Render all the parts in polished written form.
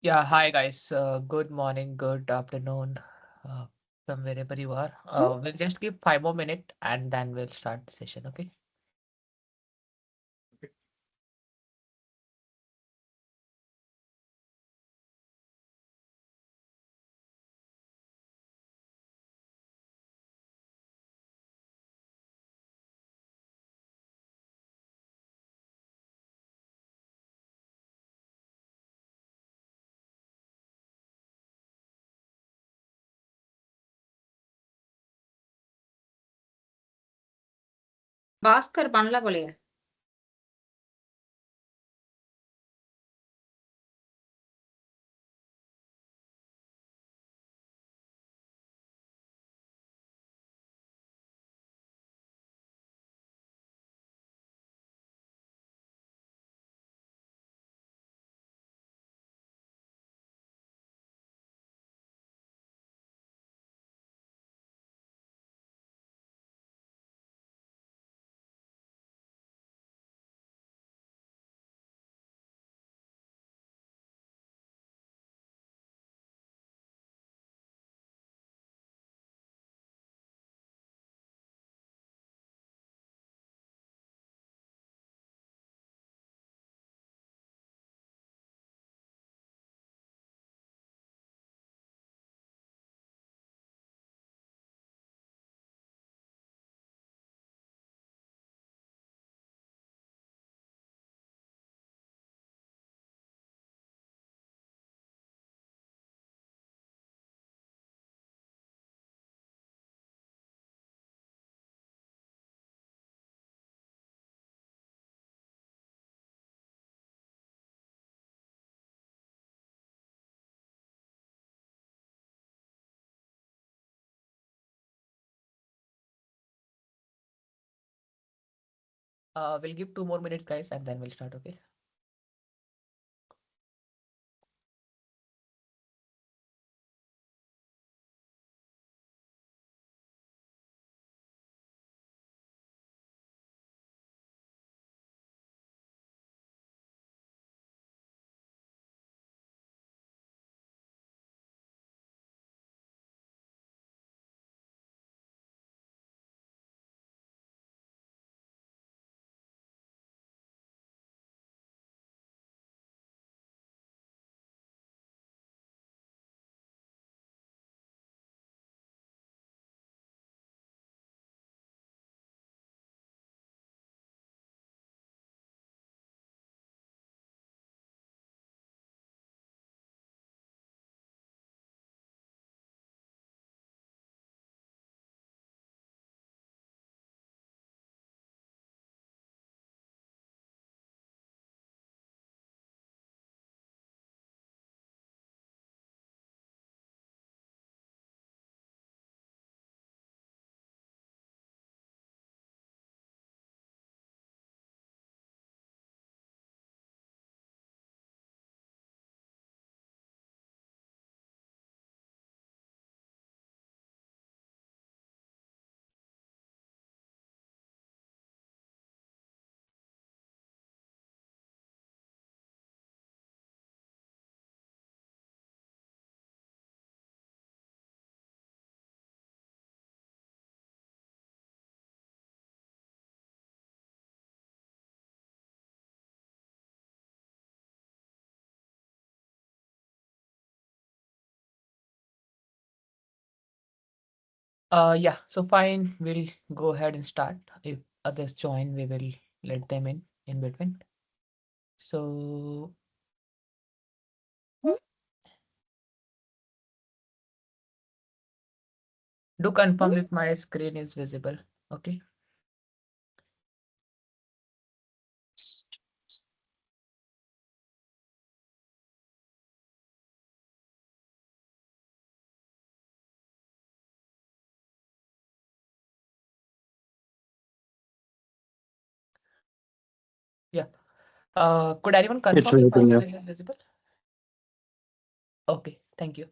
Yeah, hi guys. Good morning, good afternoon, from wherever you are. We'll just give 5 more minutes and then we'll start the session. Okay. Bhaskar பண்ணல போலயே. We'll give 2 more minutes, guys, and then we'll start. Okay. Yeah. So fine. We'll go ahead and start. If others join, we will let them in between. So do confirm if my screen is visible. Okay. Yeah. Could anyone It's confirm if my visible, yeah. screen is visible? Okay. Thank you.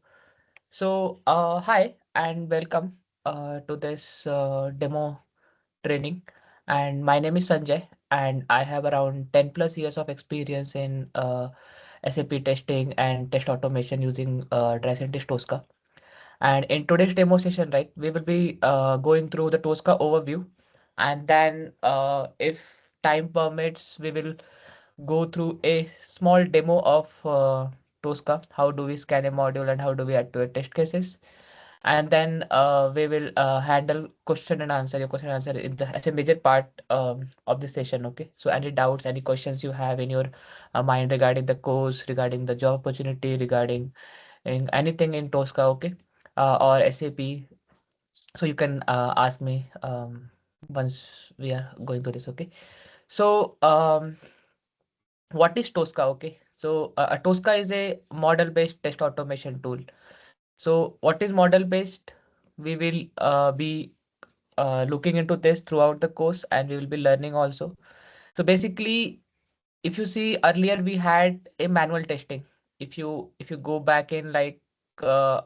So, hi and welcome to this demo training. And my name is Sanjay, and I have around 10 plus years of experience in SAP testing and test automation using Tricentis Tosca. And in today's demo session, right, we will be going through the Tosca overview, and then if time permits, we will go through a small demo of Tosca. How do we scan a module and how do we add to it test cases? And then we will handle question and answer, your question and answer as a major part of the session. Okay, so any doubts, any questions you have in your mind regarding the course, regarding the job opportunity, regarding anything in Tosca, okay, or SAP, so you can ask me once we are going through this. Okay, so what is Tosca? Okay, so a Tosca is a model-based test automation tool. So what is model-based? We will be looking into this throughout the course, and we will be learning also. So basically, if you see earlier, we had a manual testing. If you go back in like uh,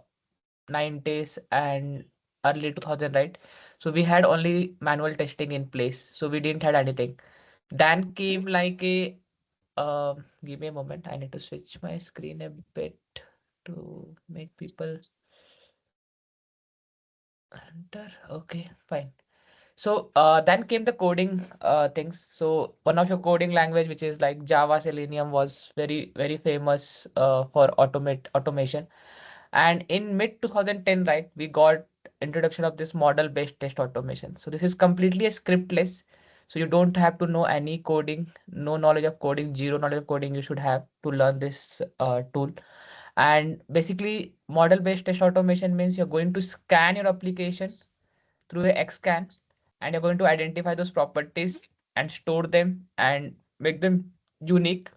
90s and early 2000, right? So we had only manual testing in place. So we didn't had anything. Then came like a give me a moment. I need to switch my screen a bit to make people enter. Okay, fine. So then came the coding things. So one of your coding language, which is like Java Selenium, was very famous for automation. And in mid 2010, right, we got introduction of this model-based test automation. So this is completely a scriptless. So you don't have to know any coding, no knowledge of coding, zero knowledge of coding you should have to learn this tool. And basically, model-based test automation means you're going to scan your application through a XScan, and you're going to identify those properties and store them and make them unique.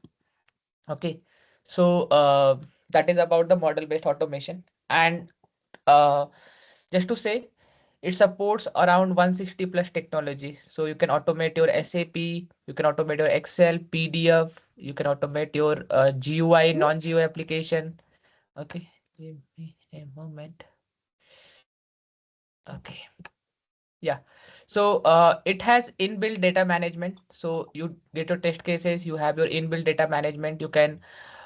Okay, so that is about the model-based automation. And uh, just to say, it supports around 160 plus technology. So you can automate your SAP, you can automate your Excel, PDF, you can automate your GUI, non-GUI application. Okay, give me a moment. Okay. Yeah. So it has inbuilt data management. So you get your test cases, you have your inbuilt data management. You can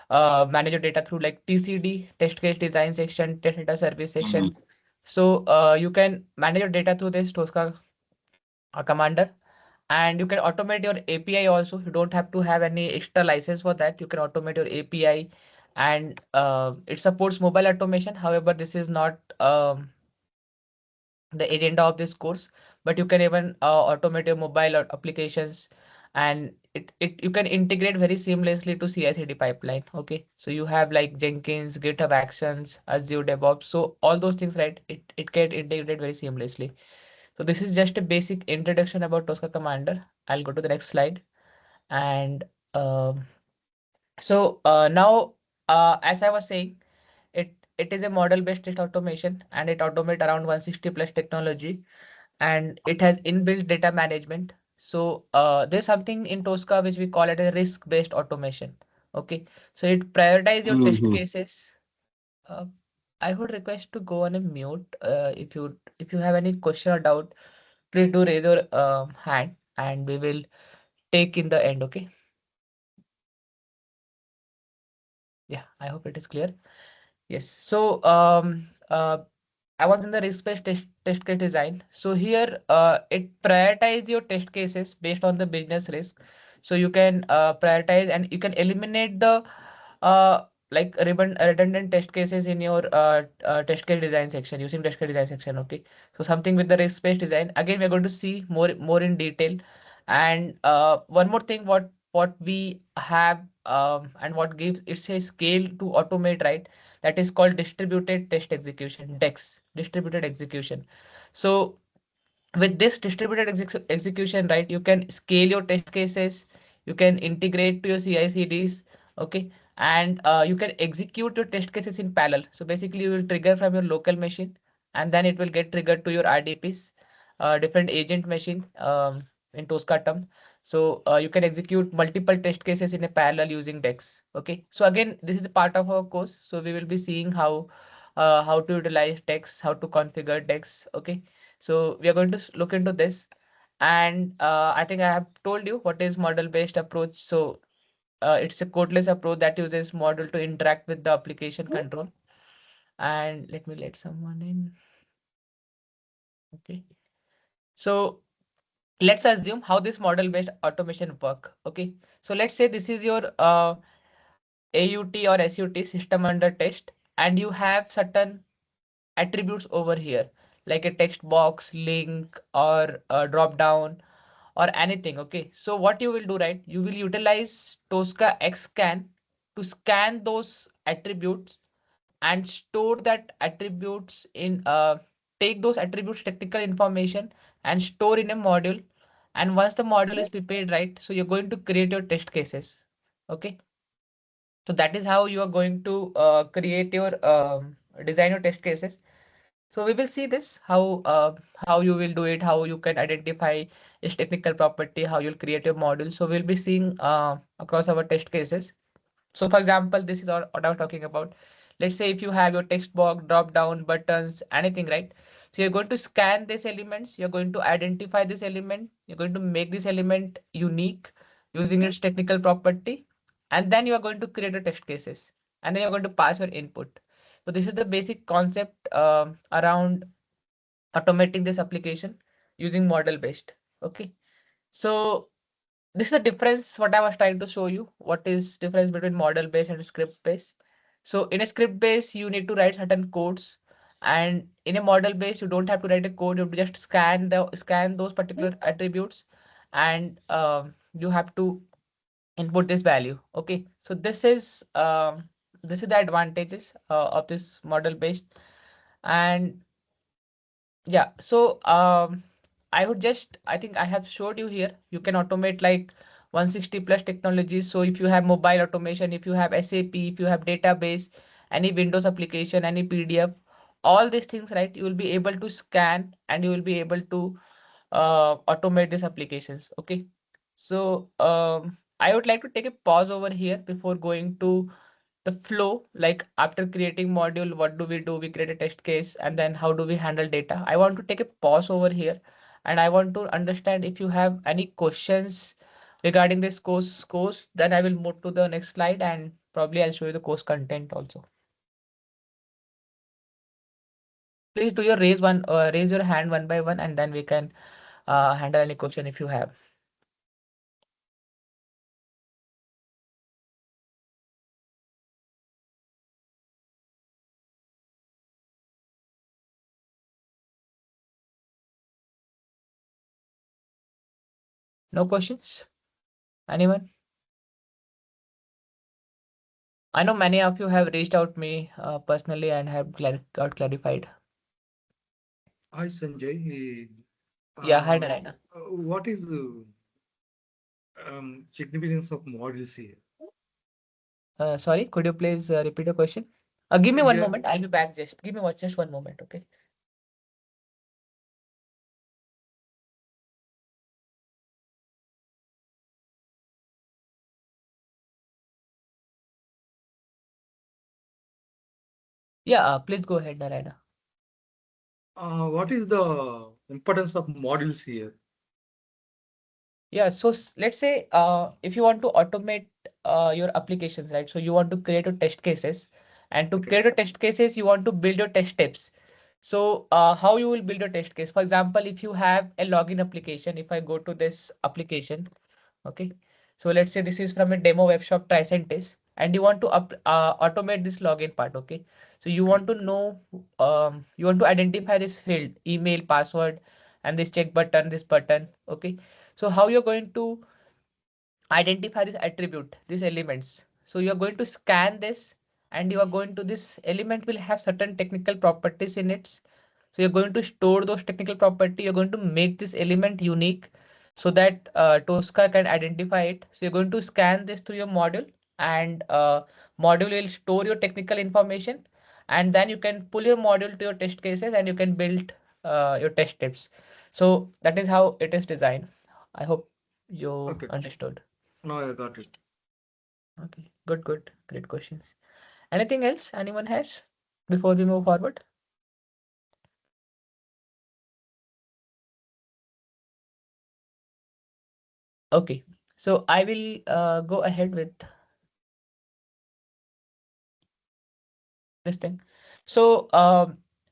manage your data through like TCD, test case design section, test data service section. So you can manage your data through this Tosca commander, and you can automate your API also. You don't have to have any extra license for that. You can automate your API, and it supports mobile automation. However, this is not the agenda of this course, but you can even automate your mobile applications, and it you can integrate very seamlessly to CI/CD pipeline. Okay, so you have like Jenkins, GitHub Actions, Azure DevOps, so all those things, right? It can integrate very seamlessly. So this is just a basic introduction about Tosca Commander. I'll go to the next slide. And um, so now, as I was saying, it is a model-based test automation, and it automate around 160 plus technology, and it has inbuilt data management. So there's something in Tosca which we call it a risk-based automation. Okay, so it prioritize your test Mm-hmm. cases. Uh, I would request to go on a mute. If you have any question or doubt, please do raise your hand, and we will take in the end. Okay. Yeah, I hope it is clear. Yes. So I was in the risk-based test case design. So here it prioritize your test cases based on the business risk. So you can prioritize, and you can eliminate the like redundant test cases in your test case design section using test case design section. Okay. So something with the risk-based design. Again, we're going to see more in detail. And one more thing, what we have and what gives it's a scale to automate, right? That is called distributed test execution, DEX, distributed execution. So with this distributed execution, right, you can scale your test cases, you can integrate to your CI/CDs, okay, and you can execute your test cases in parallel. So basically, you will trigger from your local machine, and then it will get triggered to your RDPs, different agent machine in Tosca term. So you can execute multiple test cases in a parallel using DEX. Okay, so again, this is a part of our course. So we will be seeing how to utilize DEX, how to configure DEX. Okay, so we are going to look into this. And I think I have told you what is model-based approach. So it's a codeless approach that uses model to interact with the application control. And let someone in. Okay. So let's assume how this model-based automation work. Okay. So let's say this is your AUT or SUT, system under test, and you have certain attributes over here, like a text box, link, or a drop down, or anything. Okay. So what you will do, right? You will utilize Tosca XScan to scan those attributes and store that attributes in take those attributes technical information and store in a module. And once the module is prepared, right, so you're going to create your test cases. Okay. So that is how you are going to create your design your test cases. So we will see this how you will do it, how you can identify its technical property, how you'll create your module. So we'll be seeing across our test cases. So for example, this is what I was talking about. Let's say if you have your text box, drop down buttons, anything, right? So you're going to scan these elements, you're going to identify this element, you're going to make this element unique using its technical property, and then you are going to create a test cases, and then you're going to pass your input. So this is the basic concept around automating this application using model based. Okay. So this is the difference what I was trying to show you. What is difference between model based and script based? So in a script based, you need to write certain codes, and in a model based, you don't have to write a code. You have to just scan those particular attributes, and you have to input this value. Okay, so this is the advantages of this model based. And yeah, so I think I have showed you here. You can automate like 160 plus technologies. So if you have mobile automation, if you have SAP, if you have database, any Windows application, any PDF, all these things, right? You will be able to scan and you will be able to automate these applications. Okay. So I would like to take a pause over here before going to the flow. Like after creating module, what do? We create a test case, and then how do we handle data? I want to take a pause over here, and I want to understand if you have any questions regarding this course, then I will move to the next slide, and probably I'll show you the course content also. Please do your raise your hand one by one, and then we can handle any question if you have. No questions? Anyone? I know many of you have reached out me personally and have got clarified. Hi Sanjay. Yeah, hi Narayana. What is the significance of modules here? Sorry, could you please repeat your question? Give me one Yeah, moment. I'll be back. Just give me just one moment. Okay. Yeah, please go ahead, Narayana. what is the importance of modules here? Yeah, so let's say if you want to automate your applications, right? So you want to create your test cases, and to Okay. create your test cases, you want to build your test steps. So how you will build a test case? For example, if you have a login application, if I go to this application, okay. So let's say this is from a demo web shop Tricentis, and you want to automate this login part. Okay. So you Okay. want to know, you want to identify this field, email, password, and this check button, this button. Okay. So how you're going to identify this attribute, these elements. So you are going to scan this, and you are going to this element will have certain technical properties in it. So you're going to store those technical property. You're going to make this element unique so that Tosca can identify it. So you're going to scan this through your module, and module will store your technical information, and then you can pull your module to your test cases, and you can build your test tips. So that is how it is designed. I hope you Okay. understood. Now I got it. Okay, good, good, great questions. Anything else anyone has before we move forward? Okay, so I will go ahead with this thing. So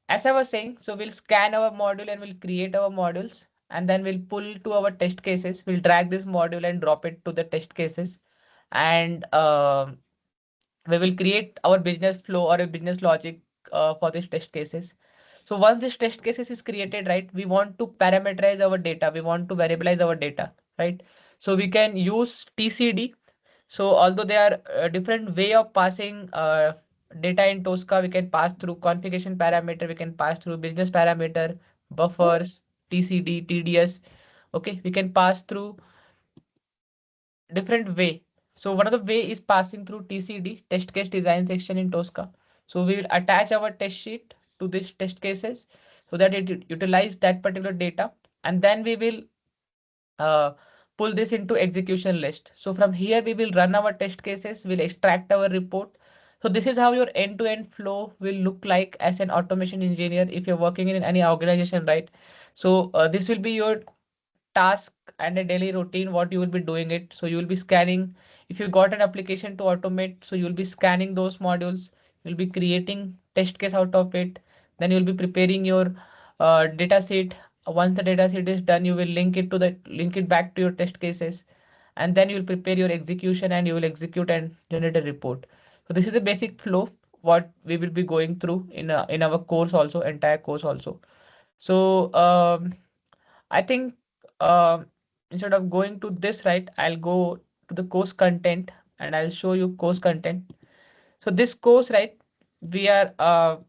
as I was saying, so we'll scan our module and we'll create our modules, and then we'll pull to our test cases. We'll drag this module and drop it to the test cases, and we will create our business flow or a business logic for these test cases. So once this test cases is created, right, we want to parameterize our data. We want to variabilize our data, right? So we can use TCD. So although there are different way of passing data in Tosca, we can pass through configuration parameter, we can pass through business parameter, buffers, TCD, TDS. Okay, we can pass through different way. So one of the way is passing through TCD, test case design section in Tosca. So we will attach our test sheet to this test cases so that it utilize that particular data, and then we will uh, pull this into execution list. So from here, we will run our test cases, we'll extract our report. So this is how your end-to-end flow will look like as an automation engineer if you're working in any organization, right? So this will be your task and a daily routine, what you will be doing it. So you will be scanning. If you got an application to automate, so you'll be scanning those modules, you'll be creating test case out of it, then you'll be preparing your data set. Once the data set is done, you will link it back to your test cases, and then you will prepare your execution and you will execute and generate a report. So this is the basic flow what we will be going through in our course also, entire course also. So I think instead of going to this, right, I'll go to the course content and I'll show you course content. So this course, right, we are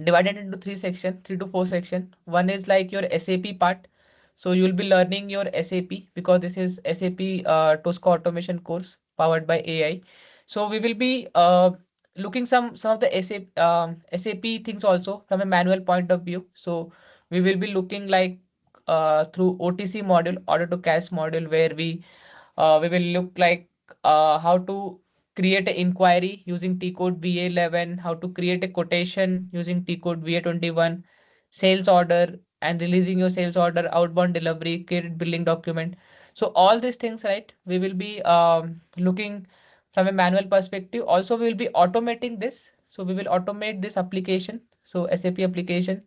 divided into three sections, 3 to 4 sections. One is like your SAP part. So you'll be learning your SAP because this is SAP TOSCA automation course powered by AI. So we will be looking some of the SAP things also from a manual point of view. So we will be looking like through OTC module, order to cash module, where we will look like how to create an inquiry using T code VA11, how to create a quotation using T code VA21, sales order and releasing your sales order, outbound delivery, create billing document. So all these things, right, we will be looking from a manual perspective. Also, we will be automating this. So we will automate this application, so SAP application,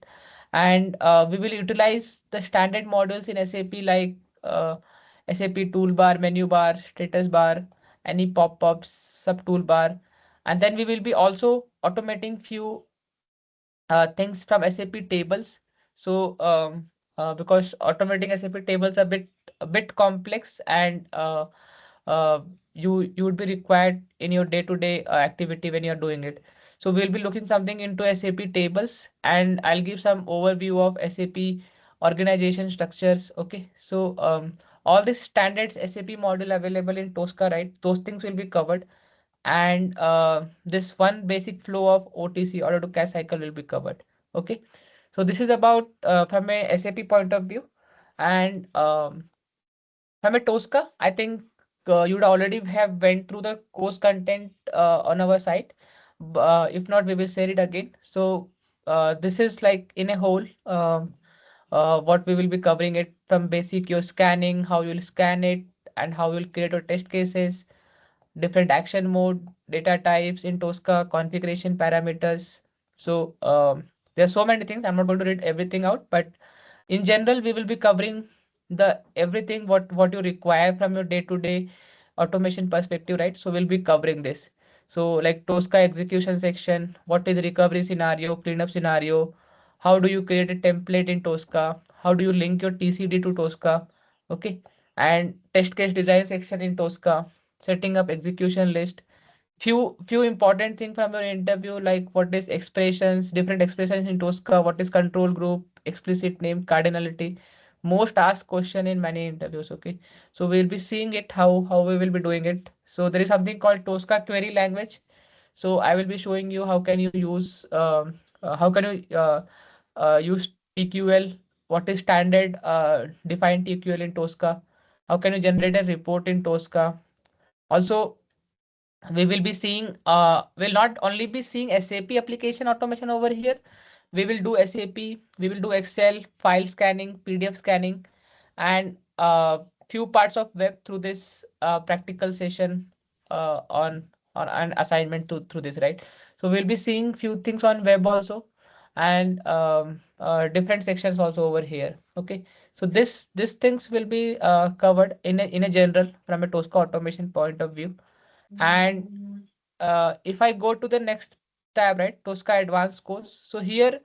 and we will utilize the standard modules in SAP like SAP toolbar, menu bar, status bar, any pop-ups, sub toolbar, and then we will be also automating few things from SAP tables. So because automating SAP tables are a bit complex, and you would be required in your day-to-day activity when you're doing it. So we'll be looking something into SAP tables, and I'll give some overview of SAP organization structures. Okay, so all these standards SAP model available in Tosca, right? Those things will be covered, and this one basic flow of OTC, order to cash cycle, will be covered. Okay, so this is about from a SAP point of view, and from a Tosca, I think you'd already have went through the course content on our site. If not, we will share it again. So this is like in a whole. What we will be covering it from basic your scanning, how you'll scan it, and how you'll create your test cases, different action mode, data types in Tosca, configuration parameters. So there's so many things. I'm not going to read everything out, but in general, we will be covering the everything what you require from your day-to-day automation perspective, right? So we'll be covering this. So like Tosca execution section, what is recovery scenario, cleanup scenario, how do you create a template in Tosca, how do you link your TCD to Tosca, okay, and test case design section in Tosca, setting up execution list. Few important thing from your interview, like what is expressions, different expressions in Tosca, what is control group, explicit name, cardinality. Most asked question in many interviews. Okay, so we'll be seeing it how we will be doing it. So there is something called Tosca query language. So I will be showing you how can you use how can you use TQL, what is standard defined TQL in Tosca, how can you generate a report in Tosca. Also, we will be seeing will not only be seeing SAP application automation over here. We will do SAP, we will do Excel, file scanning, PDF scanning, and few parts of web through this practical session on or an assignment through this, right? So we'll be seeing few things on web also, and different sections also over here. Okay, so this things will be covered in a general from a Tosca automation point of view. And if I go to the next tab, right, Tosca Advanced course. So here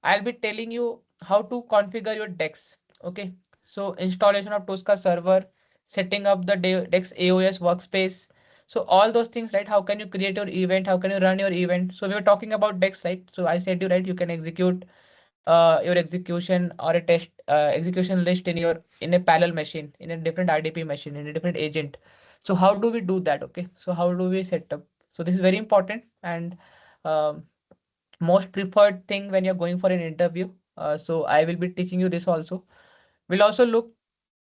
I'll be telling you how to configure your DEX. Okay, so installation of Tosca server, setting up the DEX AOS workspace. So all those things, right? How can you create your event? How can you run your event? So we were talking about DEX, right? So I said you, right, you can execute your execution or a test execution list in a parallel machine, in a different RDP machine, in a different agent. So how do we do that? Okay, so how do we set up? So this is very important and um, most preferred thing when you're going for an interview. So I will be teaching you this also. We'll also look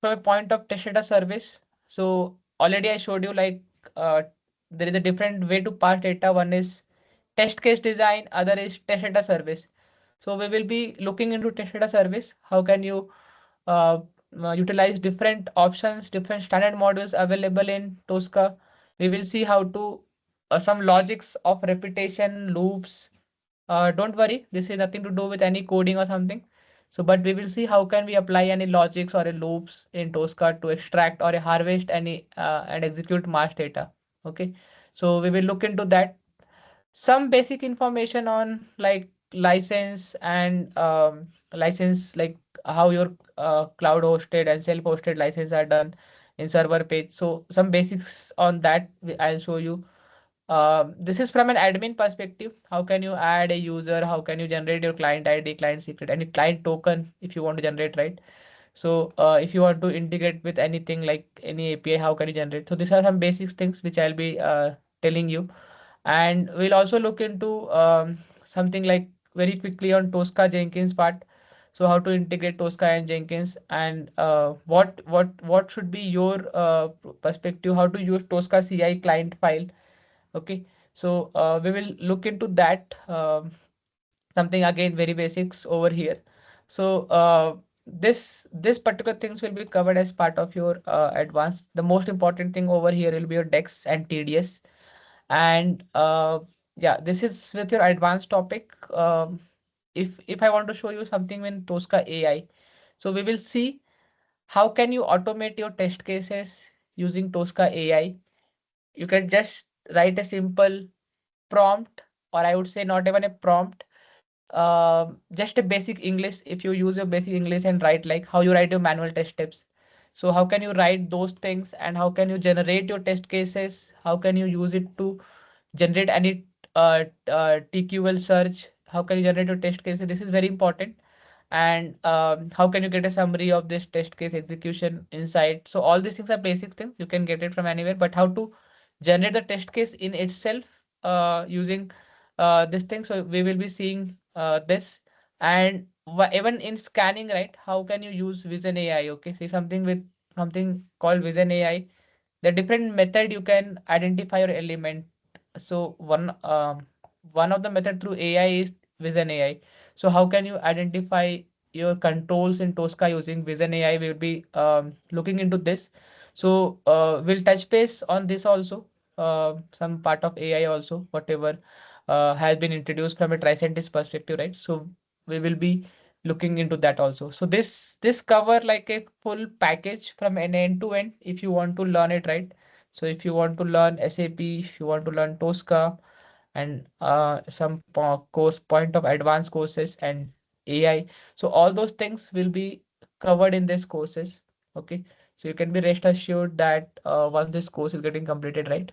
from a point of test data service. So already I showed you like uh, there is a different way to parse data. One is test case design, other is test data service. So we will be looking into test data service. How can you uh, utilize different options, different standard modules available in Tosca. We will see how to some logics of repetition, loops. Don't worry, this is nothing to do with any coding or something. So, but we will see how can we apply any logics or a loops in Tosca to extract or harvest any and execute mass data. Okay, so we will look into that. Some basic information on like license and license, like how your cloud hosted and self hosted license are done in server page. So some basics on that I'll show you. This is from an admin perspective. How can you add a user? How can you generate your client ID, client secret, any client token if you want to generate, right? So if you want to integrate with anything like any API, how can you generate? So these are some basic things which I'll be telling you. And we'll also look into something like very quickly on Tosca Jenkins part. So how to integrate Tosca and Jenkins, and what should be your perspective, how to use Tosca CI client file. Okay, so we will look into that. Something again very basics over here. So this particular things will be covered as part of your advanced. The most important thing over here will be your DEX and TDS. And yeah, this is with your advanced topic. If I want to show you something in Tosca AI, so we will see how can you automate your test cases using Tosca AI. You can just write a simple prompt, or I would say not even a prompt, just a basic English. If you use your basic English and write like how you write your manual test steps. So how can you write those things, and how can you generate your test cases? How can you use it to generate any TQL search? How can you generate your test cases? This is very important. And how can you get a summary of this test case execution inside? So all these things are basic things. You can get it from anywhere, but how to generate the test case in itself using this thing. So we will be seeing this. And even in scanning, right? How can you use Vision AI? Okay, see something with something called Vision AI. The different method you can identify your element. So one of the method through AI is Vision AI. So how can you identify your controls in Tosca using Vision AI? We'll be looking into this. So we'll touch base on this also. Some part of AI also, whatever has been introduced from a Tricentis perspective, right? So we will be looking into that also. So this cover like a full package from an end to end if you want to learn it, right? So if you want to learn SAP, if you want to learn Tosca, and some course point of advanced courses and AI. So all those things will be covered in these courses. Okay. So you can be rest assured that once this course is getting completed, right,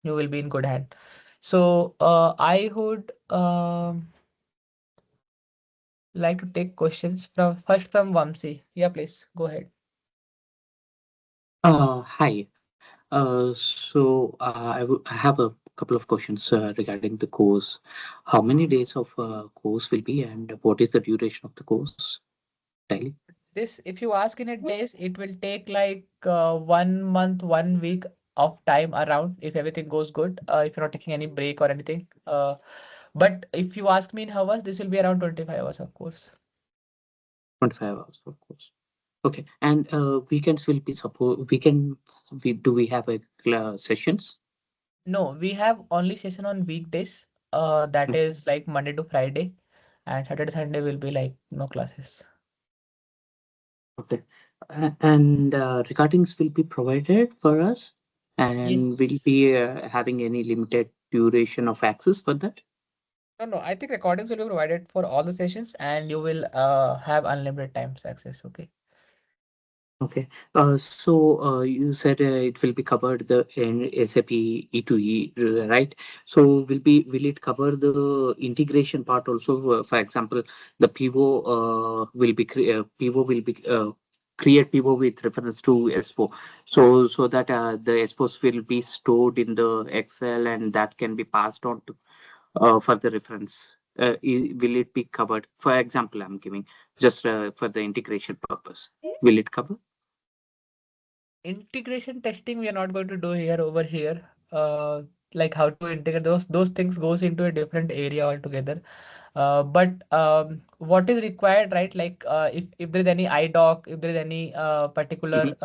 you will be in good hand. So I would like to take questions from first from Vamsi. Yeah, please go ahead. Hi. I have a couple of questions regarding the course. How many days of course will be, and what is the duration of the course daily? This, if you ask in a days, it will take like 1 month, 1 week of time around if everything goes good. If you're not taking any break or anything. But if you ask me in hours, this will be around 25 hours, of course. 25 hours, of course. Okay. And weekends will be support weekend. We have a sessions. No, we have only session on weekdays. That is like Monday to Friday, and Saturday, Sunday will be like no classes. Okay. And recordings will be provided for us, Yes. and will be having any limited duration of access for that? No, no, I think recordings will be provided for all the sessions and you will have unlimited times access. Okay. Okay. So you said it will be covered the in SAP E2E, right? So will it cover the integration part also? For example, the PO PO will be create PO with reference to S4, so that the S4s will be stored in the Excel and that can be passed on to for the reference. Will it be covered? For example, I'm giving just for the integration purpose. Will it cover? Integration testing we are not going to do here over here. Like how to integrate those things goes into a different area altogether. But what is required, right? Like if there is any IDOC, if there is any Mhm. particular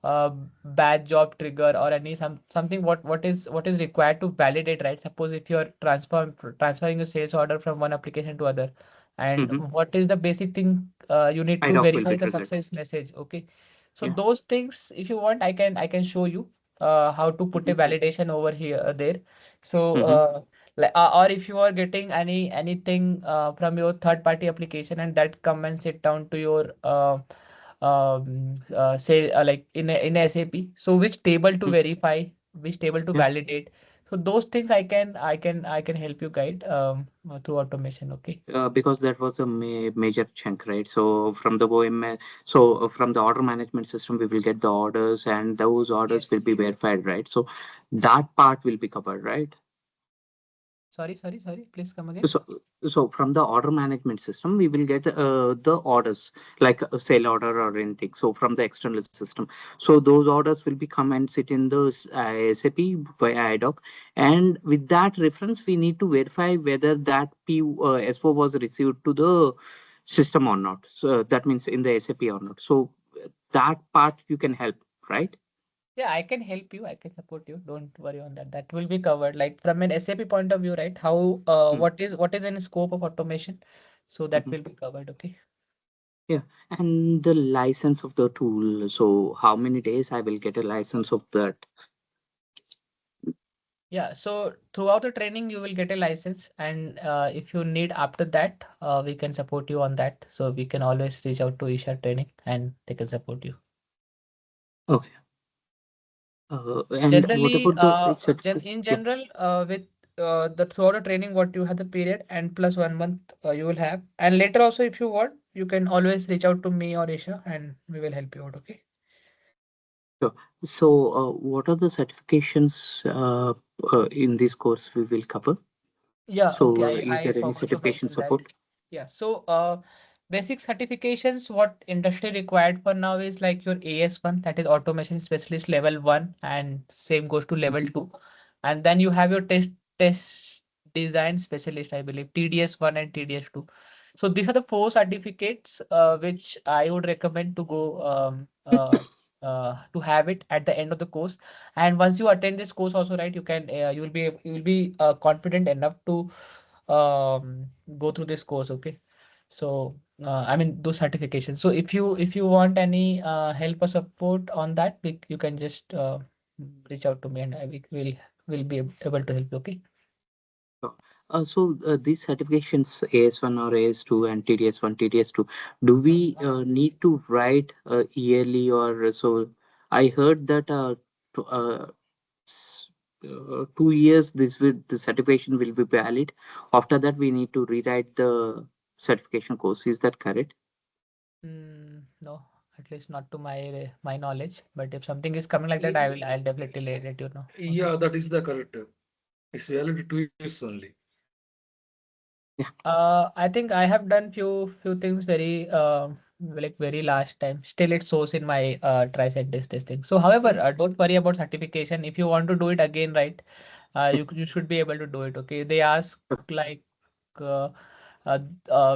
uh, bad job trigger or any something what is required to validate, right? Suppose if you're transferring a sales order from one application to other, and Mhm. what is the basic thing you need to IDOC will verify be the triggered. success message. Okay, so Yeah. those things, if you want, I can show you how to put a Mhm. validation over here there. So Mhm. or if you are getting anything from your third party application and that come and sit down to your say like in SAP, so which table to Mhm. verify, which table to Yeah. validate, so those things I can help you guide through automation. Okay. Because that was a major chunk, right? So from the OMS, so from the order management system, we will get the orders, and those orders will Yes. be verified, right? So that part will be covered, right? Sorry, please come again. So, so from the order management system, we will get the orders like a sale order or anything. So from the external system, so those orders will be come and sit in the SAP via IDOC, and with that reference, we need to verify whether that S4 was received to the system or not. So that means in the SAP or not. So that part you can help, right? Yeah, I can help you. I can support you. Don't worry on that. That will be covered. Like from an SAP point of view, right? How Mm. what is in scope of automation? So that Mhm. will be covered. Okay. Yeah, and the license of the tool. So how many days I will get a license of that? Yeah. So throughout the training, you will get a license, and if you need after that, we can support you on that. So we can always reach out to Isha Training, and they can support you. Okay. And what Generally, about the certificate? in Yeah, general, with the throughout the training, what you have the period and plus 1 month you will have, and later also if you want, you can always reach out to me or Isha, and we will help you out. Okay. sure. So, what are the certifications in this course we will cover? Yeah. Okay. So, is I there any forgot to certification mention that. support? Yeah. So, basic certifications, what industry required for now is like your AS1, that is Automation Specialist Level 1, and same goes to Level Mhm. 2. And then you have your test design specialist, I believe, TDS1 and TDS2. So these are the four certificates which I would recommend to go to have it at the end of the course. And once you attend this course also, right, you will be confident enough to go through this course. Okay. So I mean those certifications. So if you want any help or support on that, you can just reach out to me, and will be able to help you. Okay. Sure. So, these certifications, AS1 or AS2 and TDS1, TDS2, do we need to write yearly or so? I heard that t- uh, 2 years the certification will be valid. After that, we need to rewrite the certification course. Is that correct? No, at least not to my knowledge. But if something is coming like that, I'll definitely let you know. Okay. Yeah, that is the correct. It's valid 2 years only. Yeah. I think I have done few things very like very last time. Still, it shows in my try scientist testing. So, however, don't worry about certification. If you want to do it again, right, you should be able to do it. Okay. They ask like uh,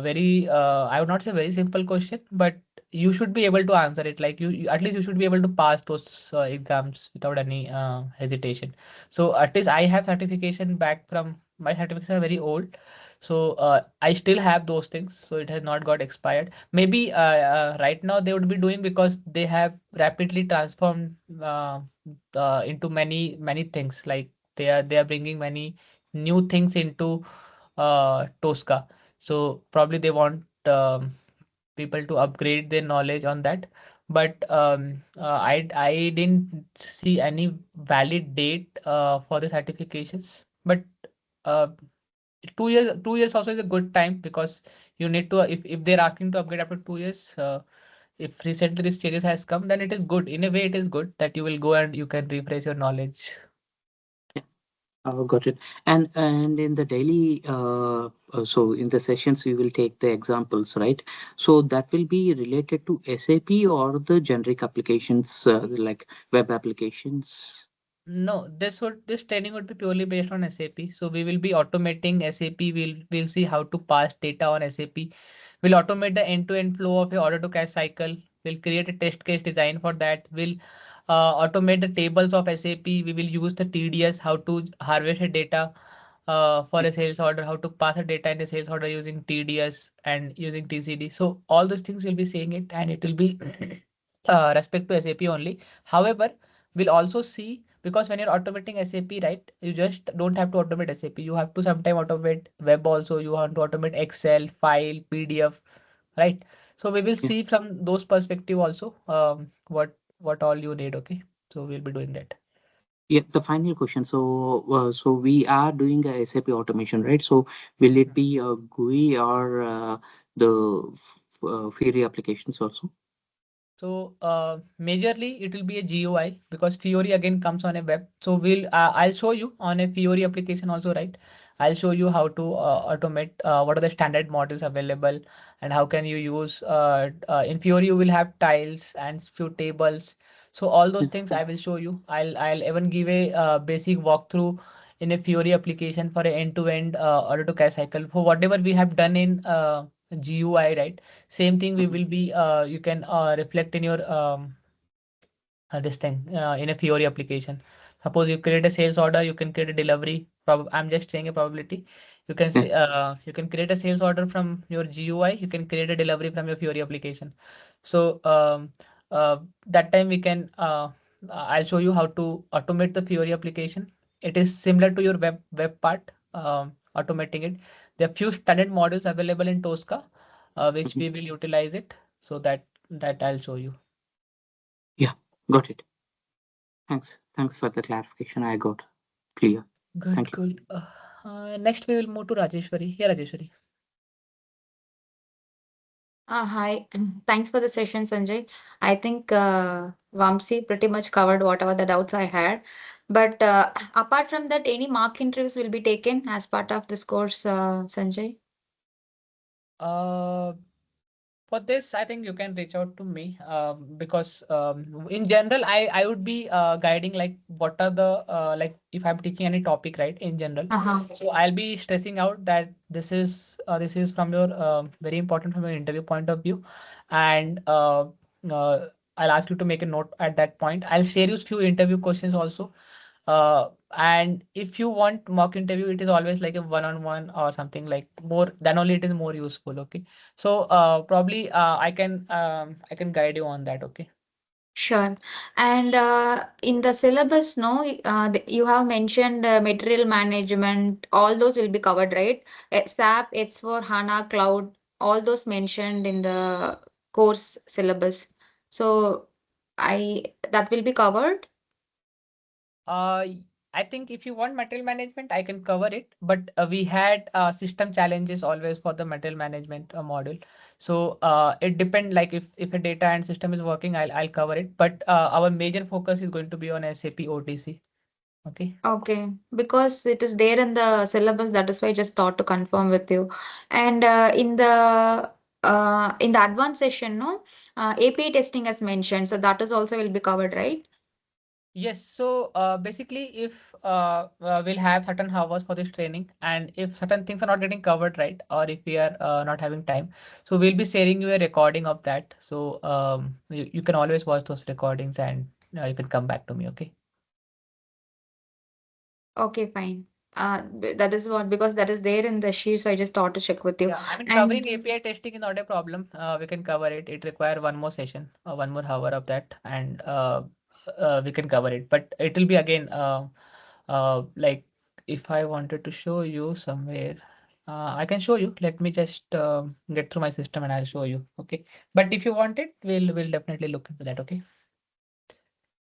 very I would not say very simple question, but you should be able to answer it. Like at least you should be able to pass those exams without any hesitation. So at least I have certification back from my certificates are very old. So I still have those things. So it has not got expired. Maybe right now they would be doing because they have rapidly transformed into many things. Like they are bringing many new things into TOSCA. So probably they want people to upgrade their knowledge on that. But I didn't see any valid date for the certifications. But uh, 2 years also is a good time because you need to if they're asking to upgrade after 2 years. If recently this changes has come, then it is good. In a way, it is good that you will go and you can refresh your knowledge. Got it. And in the daily, so in the sessions, you will take the examples, right? So that will be related to SAP or the generic applications, like web applications. No, this training would be purely based on SAP. So we will be automating SAP. We'll see how to pass data on SAP. We'll automate the end-to-end flow of your order to cash cycle. We'll create a test case design for that. We'll automate the tables of SAP. We will use the TDS, how to harvest the data for a sales order, how to pass a data in a sales order using TDS and using TCD. So all those things we'll be saying it, and it will be respect to SAP only. However, we'll also see because when you're automating SAP, right, you just don't have to automate SAP. You have to sometime automate web also. You want to automate Excel, file, PDF, right? So we will Yeah. see from those perspective also what all you need. Okay, so we'll be doing that. Yeah, the final question. So we are doing a SAP automation, right? So will it be a GUI or the Fiori applications also? So majorly it will be a GUI because Fiori again comes on a web. So I'll show you on a Fiori application also, right? I'll show you how to automate what are the standard models available and how can you use in Fiori you will have tiles and few tables. So all those things I will show you. I'll even give a basic walkthrough in a Fiori application for a end-to-end order to cash cycle for whatever we have done in GUI, right? Same thing we Mhm. will be you can reflect in your this thing in a Fiori application. Suppose you create a sales order, you can create a delivery. I'm just saying a probability. You can Yeah. say you can create a sales order from your GUI. You can create a delivery from your Fiori application. So that time we can I'll show you how to automate the Fiori application. It is similar to your web part, automating it. There are few standard models available in Tosca, which Mhm. we will utilize it. So that I'll show you. Yeah, got it. Thanks. Thanks for the clarification. I got clear. Good, Thank you. good. Next, we will move to Rajeshwari. Yeah, Rajeshwari. Hi, thanks for the session, Sanjay. I think Vamsi pretty much covered whatever the doubts I had. But apart from that, any mock interviews will be taken as part of this course, Sanjay? Uh, For this, I think you can reach out to me because in general, I would be guiding like what are the like if I'm teaching any topic, right, in general. Uh-huh. So I'll be stressing out that this is from your very important from your interview point of view, and I'll ask you to make a note at that point. I'll share you few interview questions also. And if you want mock interview, it is always like a one-on-one or something like more. Then only it is more useful. Okay. So probably I can guide you on that. Okay. Sure. And in the syllabus, no, you have mentioned material management, all those will be covered, right? SAP, S4, HANA, Cloud, all those mentioned in the course syllabus. So I that will be covered. I think if you want material management, I can cover it. But we had system challenges always for the material management model. So it depends. Like if a data and system is working, I'll cover it. But our major focus is going to be on SAP OTC. Okay. Okay, because it is there in the syllabus, that is why I just thought to confirm with you. And in the advanced session, no, API testing as mentioned, so that is also will be covered, right? Yes, so basically, if we'll have certain hours for this training, and if certain things are not getting covered right, or if we are not having time, so we'll be sharing you a recording of that. So you can always watch those recordings, and you can come back to me. Okay. Okay, fine. That is what, because that is there in the sheet, so I just thought to check with you. Yeah, I mean, And covering API testing is not a problem. We can cover it. It require one more session, 1 more hour of that, and we can cover it. But it will be again, like if I wanted to show you somewhere, I can show you. Let me just get through my system and I'll show you. Okay. But if you want it, we'll definitely look into that. Okay.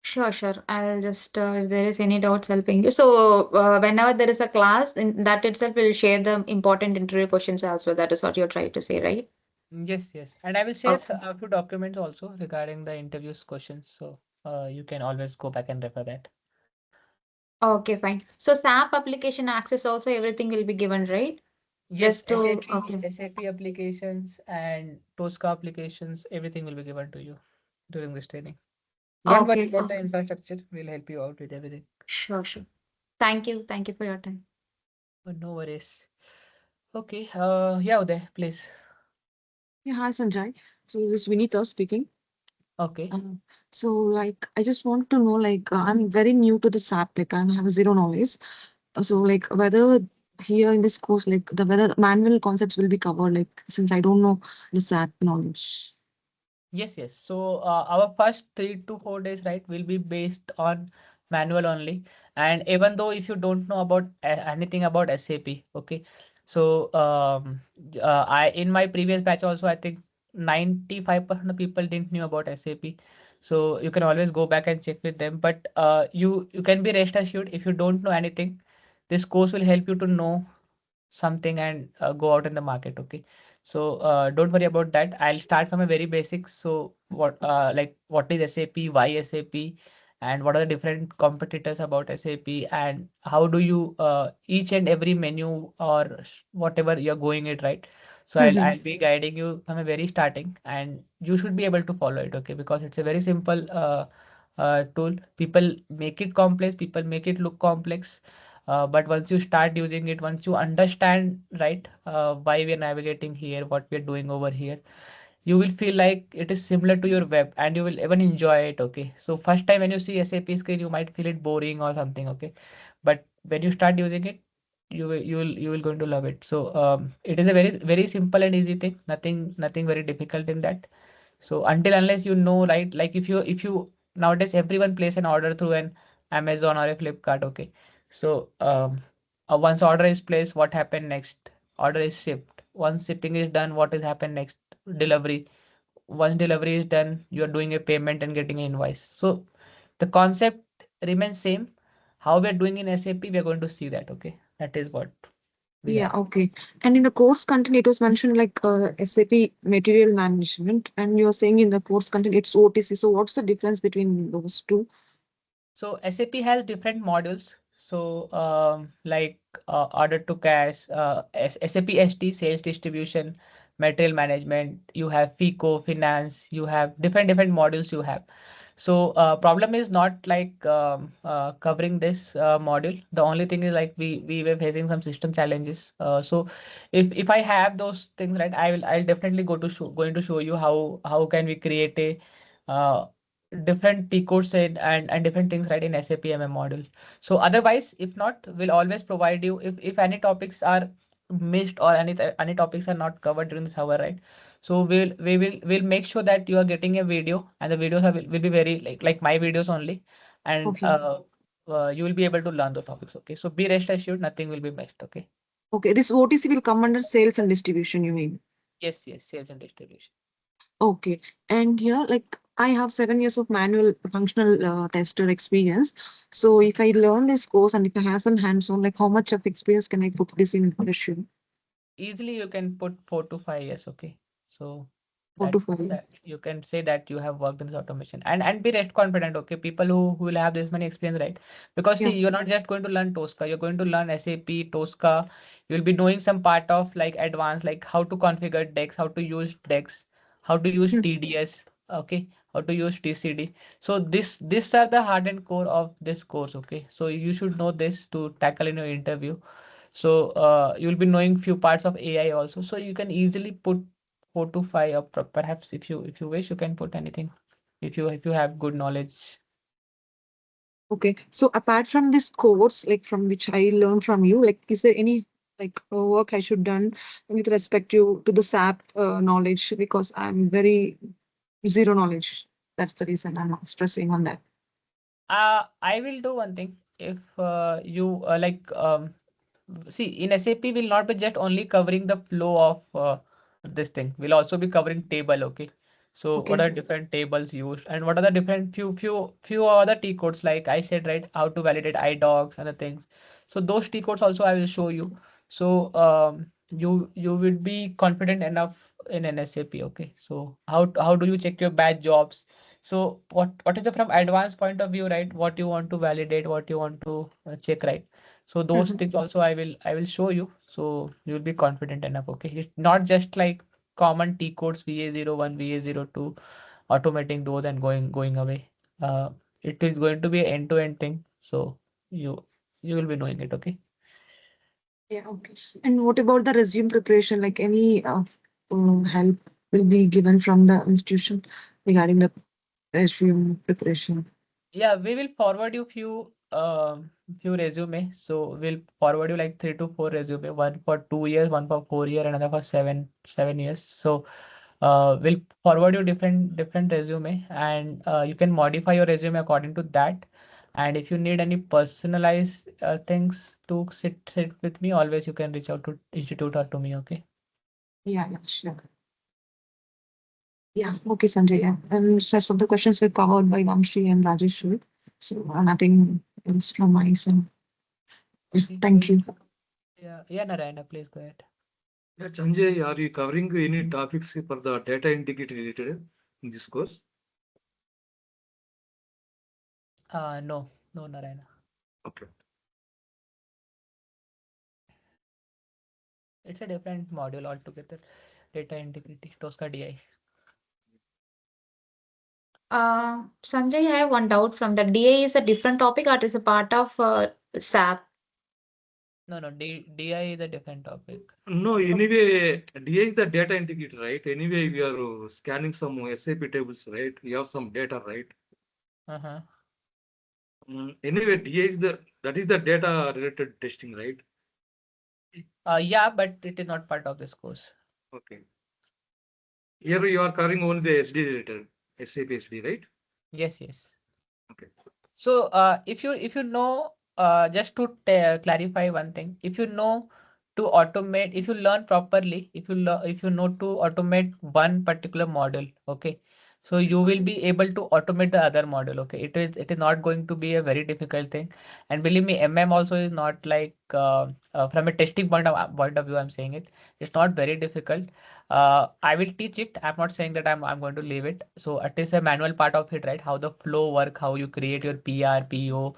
sure, sure. I'll just, if there is any doubts, I'll ping you. So, whenever there is a class, in that itself will share the important interview questions as well. That is what you're trying to say, right? Yes, yes. And I will share Okay. a few documents also regarding the interviews questions. So you can always go back and refer that. Okay, fine. So, SAP application access also, everything will be given, right? Yes, Just to, SAP, okay. SAP applications and TOSCA applications, everything will be given to you during this training. Don't worry Okay, about the okay. infrastructure. We'll help you out with everything. Sure, sure. Thank you. Thank you for your time. Oh, no worries. Okay. Yeah, Uday, please. Yeah, hi Sanjay. So this is Vinita speaking. Okay. So like I just want to know I'm very new to this app, like I have zero knowledge. So like whether here in this course the whether manual concepts will be covered, like since I don't know this app knowledge. Yes, yes. So our first 3 to 4 days, right, will be based on manual only. And even though if you don't know about anything about SAP, okay. So I in my previous batch also, I think 95% of people didn't knew about SAP. So you can always go back and check with them. But you can be rest assured if you don't know anything, this course will help you to know something and go out in the market. Okay. So don't worry about that. I'll start from a very basics. So what like what is SAP, why SAP, and what are the different competitors about SAP, and how do you each and every menu or whatever you're going it, right. So Mhm. I'll be guiding you from a very starting, and you should be able to follow it. Okay, because it's a very simple tool. People make it complex, people make it look complex, but once you start using it, once you understand, right, why we are navigating here, what we are doing over here, you will feel like it is similar to your web, and you will even enjoy it. Okay. So first time when you see SAP screen, you might feel it boring or something. Okay. But when you start using it, you will going to love it. So it is a very simple and easy thing. Nothing very difficult in that. So until unless you know, right, like if you nowadays everyone place an order through an Amazon or a Flipkart. Okay. So once order is placed, what happened next? Order is shipped. Once shipping is done, what is happened next? Delivery. Once delivery is done, you are doing a payment and getting an invoice. So the concept remains same. How we are doing in SAP, we are going to see that. Okay. That is what we Yeah, have. okay. And in the course content, it was mentioned SAP material management, and you're saying in the course content it's OTC. So what's the difference between those two? So SAP has different modules. So like order to cash, SAP SD, sales distribution, material management. You have FICO, finance. You have different modules. You have. So problem is not like covering this module. The only thing is like we were facing some system challenges. So if I have those things right, I'll definitely going to show you how can we create a uh, different T codes and different things right in SAP MM module. So otherwise, if not, we'll always provide you if any topics are missed or any topics are not covered during this hour, right? So we'll make sure that you are getting a video, and the videos will be very like my videos only, and Okay. you will be able to learn those topics. Okay, so be rest assured, nothing will be missed. Okay. Okay, this OTC will come under sales and distribution, you mean? Yes, yes, sales and distribution. Okay. And here, I have 7 years of manual functional tester experience. So if I learn this course and if I have some hands-on, like how much of experience can I put this in resume? Easily you can put 4 to 5 years. Okay. So Four that to five. that you can say that you have worked in this automation, and be rest confident. Okay. People who will have this many experience, right? Because see, Yeah. you're not just going to learn TOSCA, you're going to learn SAP, TOSCA. You'll be knowing some part of like advanced, like how to configure decks, how to use decks, how to use Hmm. TDS. Okay, how to use TCD. So these are the hard and core of this course. Okay, so you should know this to tackle in your interview. So you'll be knowing few parts of AI also. So you can easily put 4 to 5, or perhaps if you wish, you can put anything if you have good knowledge. Okay. So apart from this course, like from which I learned from you, like is there any like work I should done with respect to the SAP knowledge? Because I'm very zero knowledge. That's the reason I'm stressing on that. I will do one thing. If you see, in SAP, we'll not be just only covering the flow of this thing. We'll also be covering table. Okay. So what Okay. are different tables used, and what are the different few other T codes, like I said, right? How to validate iDocs and the things. So those T codes also I will show you. So you will be confident enough in an SAP. Okay. So how do you check your batch jobs? So what is the from advanced point of view, right? What you want to validate, what you want to check, right? So those Mhm. things also I will show you. So you'll be confident enough. Okay. It's not just like common T codes VA01, VA02, automating those and going away. Uh, it is going to be an end-to-end thing. So you you will be knowing it. Okay. Yeah, okay. And what about the resume preparation? Like any help will be given from the institution regarding the resume preparation? Yeah, we will forward you few resume. So we'll forward you like 3 to 4 resume, one for 2 years, one for 4 year, another for seven years. So we'll forward you different resume, and you can modify your resume according to that. And if you need any personalized things to sit with me, always you can reach out to institute or to me. Okay. Yeah, yeah, sure. Yeah, okay, Sanjay. Yeah. And rest of the questions were covered by Vamshi and Rajesh. So nothing else from my side. Yeah, Okay. thank you. Yeah, yeah, Narayana, please go ahead. Yeah, Sanjay, are you covering any topics for the data integrity related in this course? No, no, Narayana. Okay. It's a different module altogether. Data integrity, TOSCA DI. Sanjay, I have one doubt from the DA is a different topic or it is a part of SAP? No, no, DI is a different topic. No, anyway, DA is the data integrity, right? Anyway, we are scanning some SAP tables, right? We have some data, right? Uh-huh. Anyway, DA is that is the data related testing, right? Yeah, but it is not part of this course. Okay. Here you are covering only the SD related, SAP SD, right? Yes, yes. Okay. So if you know, just to clarify one thing, if you know to automate, if you learn properly, if you know to automate one particular model, okay, so you will be able to automate the other model. Okay, it is not going to be a very difficult thing, and believe me, MM also is not like from a testing point of view, I'm saying it. It's not very difficult. I will teach it. I'm not saying that I'm going to leave it. So it is a manual part of it, right? How the flow work, how you create your PR, PO,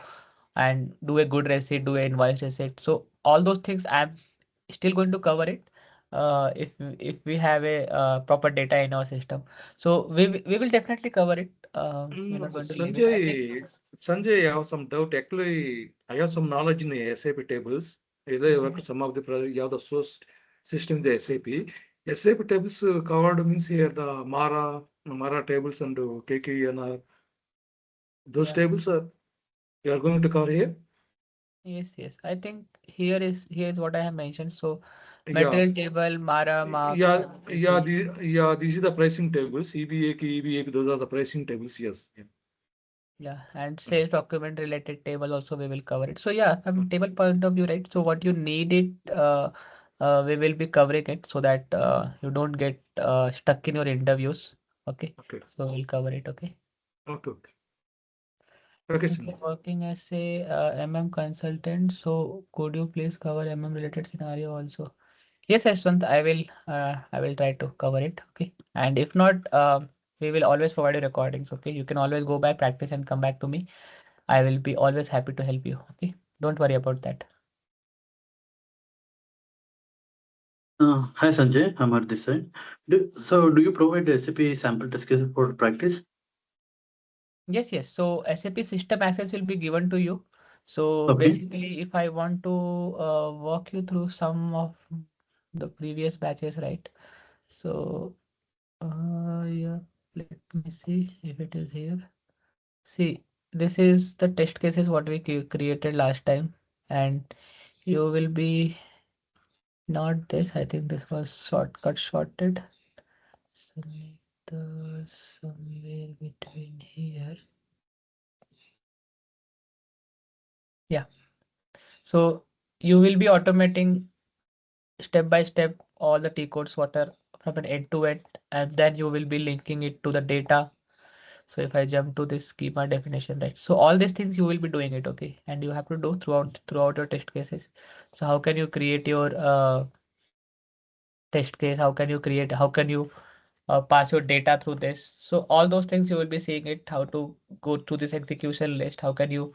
and do a good receipt, do a invoice receipt. So all those things I'm still going to cover it. If we have a proper data in our system, so we will definitely cover it. We're not going to leave it. I think. Sanjay, I have some doubt. Actually, I have some knowledge in the SAP tables. Either I worked some of the project, you have the source system in the SAP. SAP tables covered means here the Mara tables and KK and those Yeah. tables you are going to cover here. Yes, yes. I think here is what I have mentioned. So Yeah, material table, Mara, marks, yeah, and yeah. KPI. Yeah. This is the pricing tables. EBAK, EBAK. Those are the pricing tables. Yes. Yeah. Yeah, and Mm, sales document related table also we will cover it. So yeah, from table point of view, right? So what you need it, we will be covering it so that you don't get stuck in your interviews. Okay, okay. so we'll cover it. Okay. Okay. Okay. Okay, Okay, Sanjay. working as a MM consultant. So could you please cover MM related scenario also? Yes, Ashwant, I will try to cover it. Okay, and if not, we will always provide you recordings. Okay, you can always go back, practice, and come back to me. I will be always happy to help you. Okay. Don't worry about that. Hi Sanjay, I'm at this side. Do you provide SAP sample test cases for practice? Yes, yes. So SAP system access will be given to you. So Okay. basically, if I want to walk you through some of the previous batches, right? So yeah, let me see if it is here. See, this is the test cases what we created last time, and you will be not this. I think this was shorted. Select the somewhere between here. Yeah. So you will be automating step by step all the T codes what are from an end to end, and then you will be linking it to the data. So if I jump to this schema definition, right? So all these things you will be doing it, okay? And you have to do throughout your test cases. So how can you create your test case? How can you pass your data through this? So all those things you will be seeing it, how to go through this execution list, how can you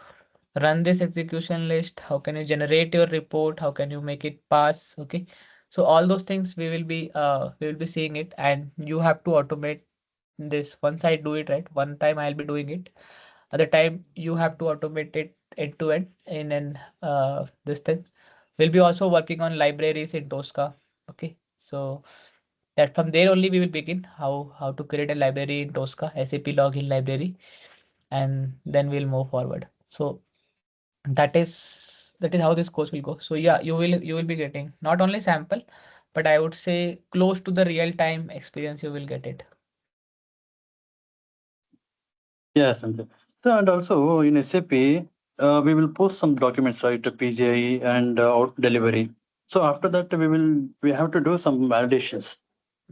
run this execution list, how can you generate your report, how can you make it pass, okay? So all those things we will be seeing it, and you have to automate this. Once I do it, right, one time I'll be doing it, other time you have to automate it end to end in an this thing. We'll be also working on libraries in Tosca, okay? So that from there only we will begin how to create a library in Tosca, SAP login library, and then we'll move forward. So that is how this course will go. So yeah, you will be getting not only sample, but I would say close to the real time experience you will get it. Yeah, Sanjay. So and also in SAP, we will post some documents, right? PGI and out delivery. So after that, we have to do some validations.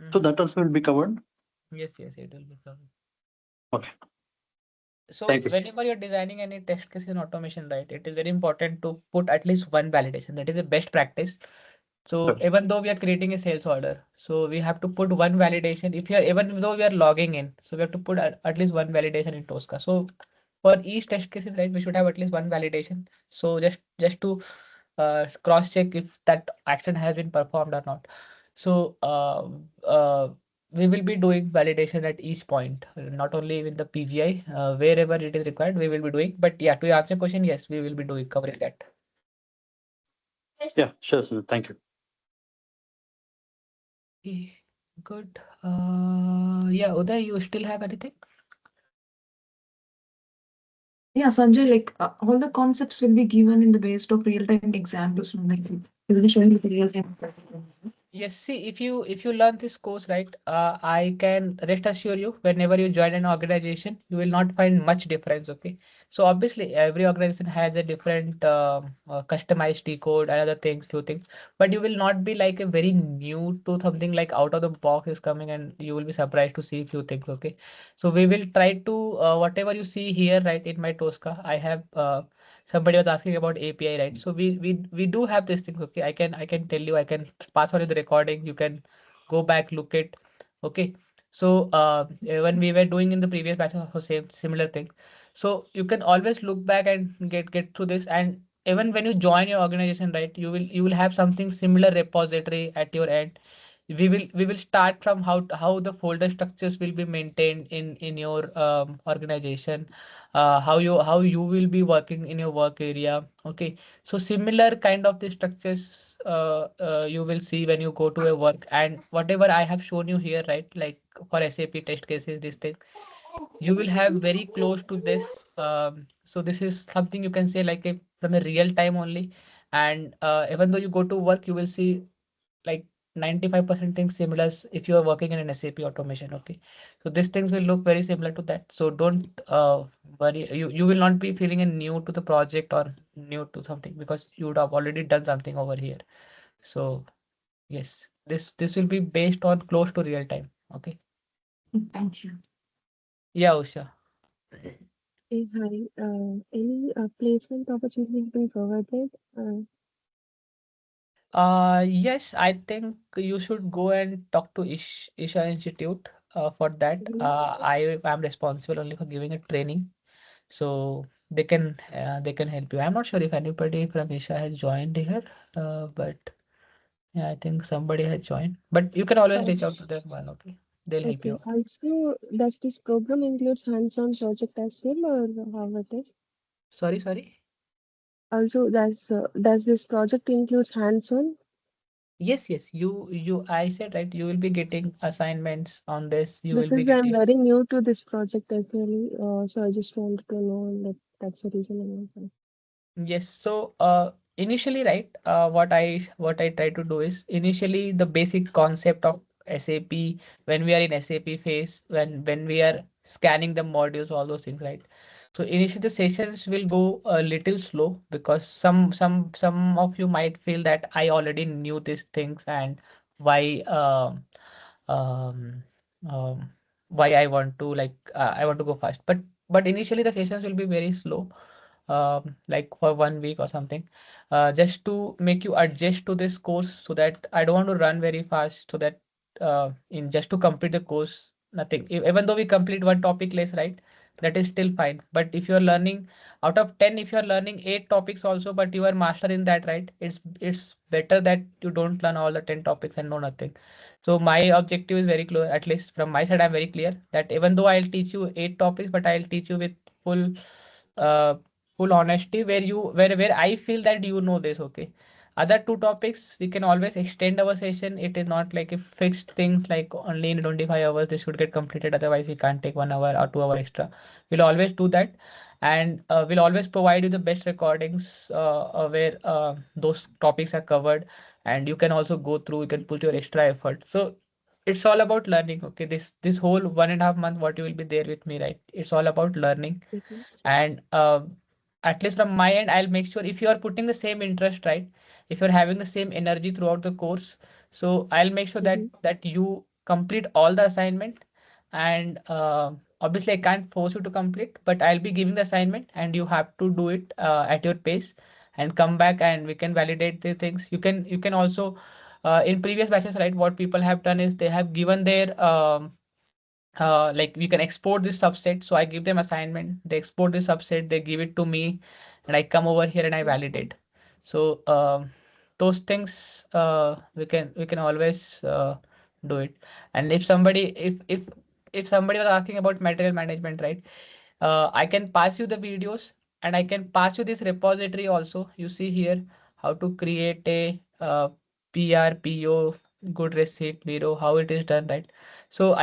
So Mhm. that also will be covered. Yes, yes, it will be covered. Okay. So Thank you. whenever you're designing any test case in automation, right, it is very important to put at least one validation. That is a best practice. So Okay. even though we are creating a sales order, so we have to put one validation. If you are even though we are logging in, so we have to put at least one validation in Tosca. So for each test cases, right, we should have at least one validation. So just to cross check if that action has been performed or not. So we will be doing validation at each point, not only with the PGI, wherever it is required, we will be doing. But yeah, to answer your question, yes, we will be doing covering that. Yeah, sure, Sanjay. Thank you. Okay, good. Yeah, Uday, you still have anything? Yeah, Sanjay, like all the concepts will be given in the based of real-time examples. Like it will be showing the real-time. Yes, see, if you learn this course, right, I can rest assure you, whenever you join an organization, you will not find much difference. Okay, so obviously every organization has a different customized T code and other things, few things, but you will not be like a very new to something like out of the box is coming, and you will be surprised to see few things. Okay, so we will try to whatever you see here, right, in my Tosca, I have somebody was asking about API, right? So we do have these things. Okay, I can tell you, I can pass on you the recording. You can go back, look it. Okay. So when we were doing in the previous batch of same similar thing, so you can always look back and get through this. And even when you join your organization, right, you will have something similar repository at your end. We will start from how the folder structures will be maintained in your organization, how you will be working in your work area. Okay, so similar kind of the structures you will see when you go to a work, and whatever I have shown you here, right, like for SAP test cases, this thing you will have very close to this. So this is something you can say like a from a real time only. And even though you go to work, you will see like 95% things similar if you are working in an SAP automation. Okay, so these things will look very similar to that. So don't worry. You will not be feeling a new to the project or new to something, because you would have already done something over here. So yes, this will be based on close to real time. Okay. Thank you. Yeah, Usha. Hey, hi. Any placement opportunity being provided? Yes, I think you should go and talk to Isha Institute for that. Mhm. I am responsible only for giving a training, so they can help you. I'm not sure if anybody from Isha has joined here, but Yeah, I think somebody has joined, but you can always Uh, reach out to them one. Okay, they'll help you okay. out. Also, does this program includes hands-on project as well, or how it is? Sorry. Also, does this project includes hands-on? Yes. I said right. You will be getting assignments on this. You will be Because I'm getting. very new to this project as well, so I just wanted to know that that's the reason I'm asking. Yes. So, initially, right, what I try to do is initially the basic concept of SAP when we are in SAP phase, when we are scanning the modules, all those things, right? So initially the sessions will go a little slow because some of you might feel that I already knew these things and why um, um, why I want to go fast. But initially the sessions will be very slow, like for 1 week or something, just to make you adjust to this course so that I don't want to run very fast so that in just to complete the course, nothing. Even though we complete one topic less, right? That is still fine. But if you're learning out of 10, if you're learning 8 topics also, but you are master in that, right? It's better that you don't learn all the 10 topics and know nothing. So my objective is very clear, at least from my side, I'm very clear that even though I'll teach you 8 topics, but I'll teach you with full uh, full honesty where I feel that you know this. Okay. Other 2 topics we can always extend our session. It is not like a fixed things like only in 25 hours this should get completed. Otherwise we can't take 1 hour or 2 hour extra. We'll always do that. And we'll always provide you the best recordings where those topics are covered, and you can also go through, you can put your extra effort. So it's all about learning. Okay, this whole 1.5 month what you will be there with me, right? It's all about learning. Okay. And at least from my end, I'll make sure if you are putting the same interest, right? If you're having the same energy throughout the course, so I'll make sure that Mm-hmm. you complete all the assignment. And obviously I can't force you to complete, but I'll be giving the assignment and you have to do it at your pace and come back and we can validate the things. You can also in previous batches, right, what people have done is they have given their like we can export this subset. So I give them assignment, they export this subset, they give it to me, and I come over here and I validate. So those things we can always do it. And if somebody was asking about material management, right? I can pass you the videos and I can pass you this repository also. You see here how to create a PRPO, good receipt bureau, how it is done, right? So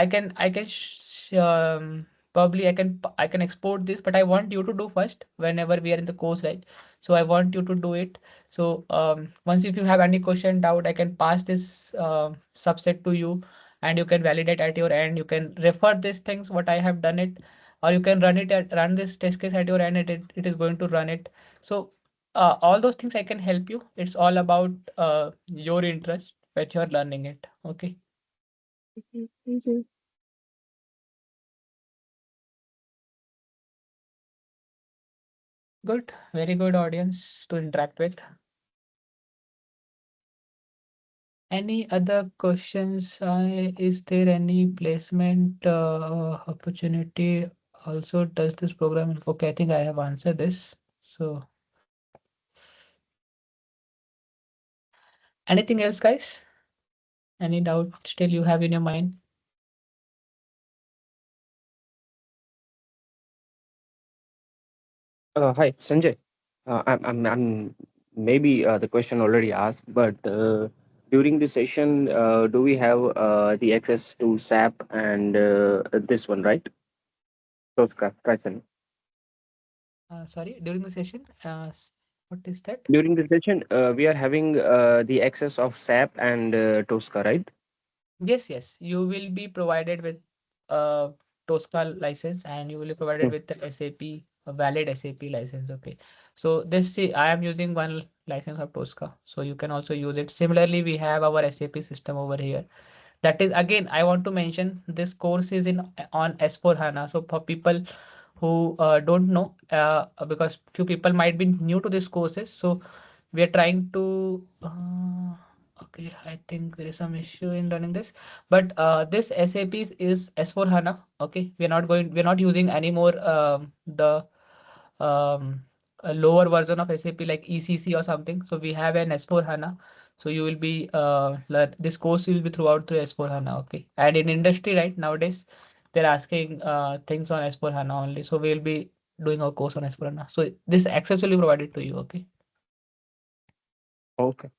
probably I can export this, but I want you to do first whenever we are in the course, right? So I want you to do it. So once if you have any question, doubt, I can pass this subset to you and you can validate at your end. You can refer these things, what I have done it, or you can run this test case at your end. It is going to run it. So all those things I can help you. It's all about your interest when you're learning it. Okay. Okay. Thank you. Good. Very good audience to interact with. Any other questions? Is there any placement opportunity? Also, does this program? Okay, I think I have answered this. So, anything else, guys? Any doubt still you have in your mind? Hi, Sanjay. I'm maybe the question already asked, but during the session, do we have the access to SAP and this one, right? TOSCA, Python. Sorry, during the session, what is that? During the session, we are having the access of SAP and TOSCA, right? Yes. You will be provided with a TOSCA license and you will be provided Mm. with the SAP, a valid SAP license. Okay. So this, see, I am using one license of TOSCA. So you can also use it. Similarly, we have our SAP system over here. That is again, I want to mention this course is in on S4 HANA. So for people who don't know, because few people might be new to these courses. So we are trying to okay, I think there is some issue in running this, but this SAP is S4 HANA. Okay, we're not using anymore the um, a lower version of SAP like ECC or something. So we have an S4 HANA. So you will be learn this course will be throughout through S/4HANA. Okay, and in industry right nowadays they're asking things on S/4HANA only. So we'll be doing our course on S/4HANA. So this access will be provided to you. Okay. Okay.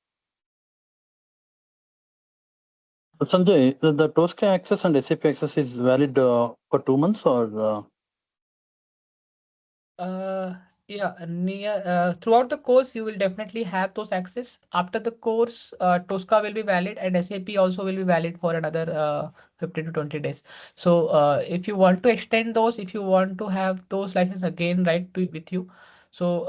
Sanjay, the TOSCA access and SAP access is valid for 2 months or? Uh, yeah, near throughout the course, you will definitely have those access. After the course, Tosca will be valid and SAP also will be valid for another 15 to 20 days. So if you want to extend those, if you want to have those license again, right, with you. So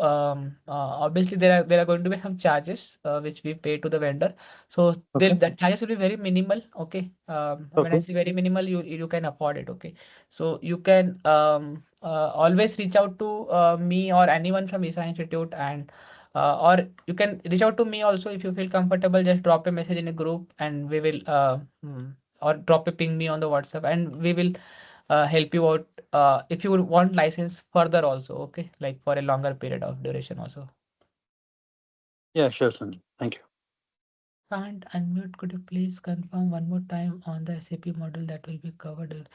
obviously there are going to be some charges which we pay to the vendor. So Okay. the charges will be very minimal. Okay. When I Okay. say very minimal, you can afford it. Okay. So you can always reach out to me or anyone from Isha Institute, and or you can reach out to me also if you feel comfortable. Just drop a message in a group, and we will or drop a ping me on the WhatsApp, and we will help you out if you would want license further also. Okay, like for a longer period of duration also. Yeah, sure, Sanjay. Thank you. Can't unmute. Could you please confirm one more time on the SAP model that will be covered?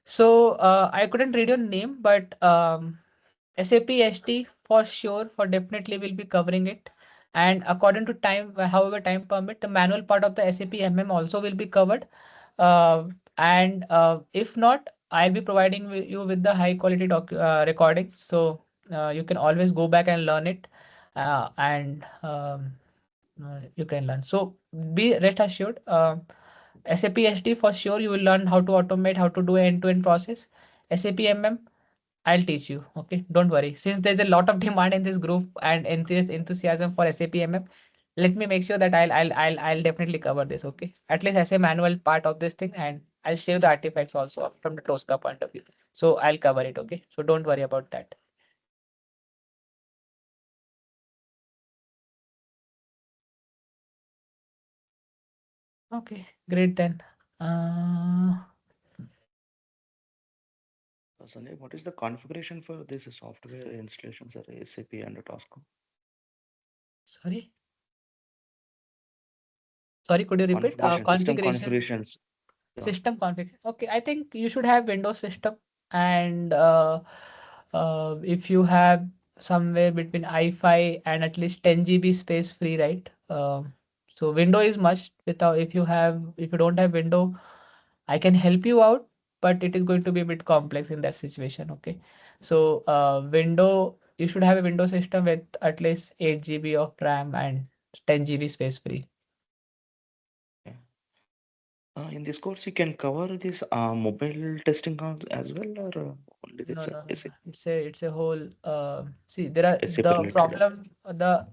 So I couldn't read your name, but SAP SD for sure, for definitely will be covering it. And according to time, however time permit, the manual part of the SAP MM also will be covered. And if not, I'll be providing you with the high quality recordings. So you can always go back and learn it. And you can learn. So be rest assured. SAP SD for sure, you will learn how to automate, how to do end-to-end process. SAP MM, I'll teach you. Okay, don't worry. Since there's a lot of demand in this group and enthusiasm for SAP MM, let me make sure that I'll definitely cover this. Okay, at least as a manual part of this thing, and I'll share the artifacts also from the Tosca point of view. So I'll cover it. Okay, so don't worry about that. Okay, great then. Sanjay, what is the configuration for this software installations at SAP and TOSCA? Sorry. Sorry, could you repeat? System Configuration. configurations. Yeah. System config. Okay, I think you should have Windows system, and if you have somewhere between i5 and at least 10 GB space free, right? So window is must. Without if you don't have window, I can help you out, but it is going to be a bit complex in that situation. Okay, so window, you should have a Windows system with at least 8 GB of RAM and 10 GB space free. In this course, you can cover this mobile testing as well, or only No, this no, no, SAP, no. It's a whole see there are SAP related?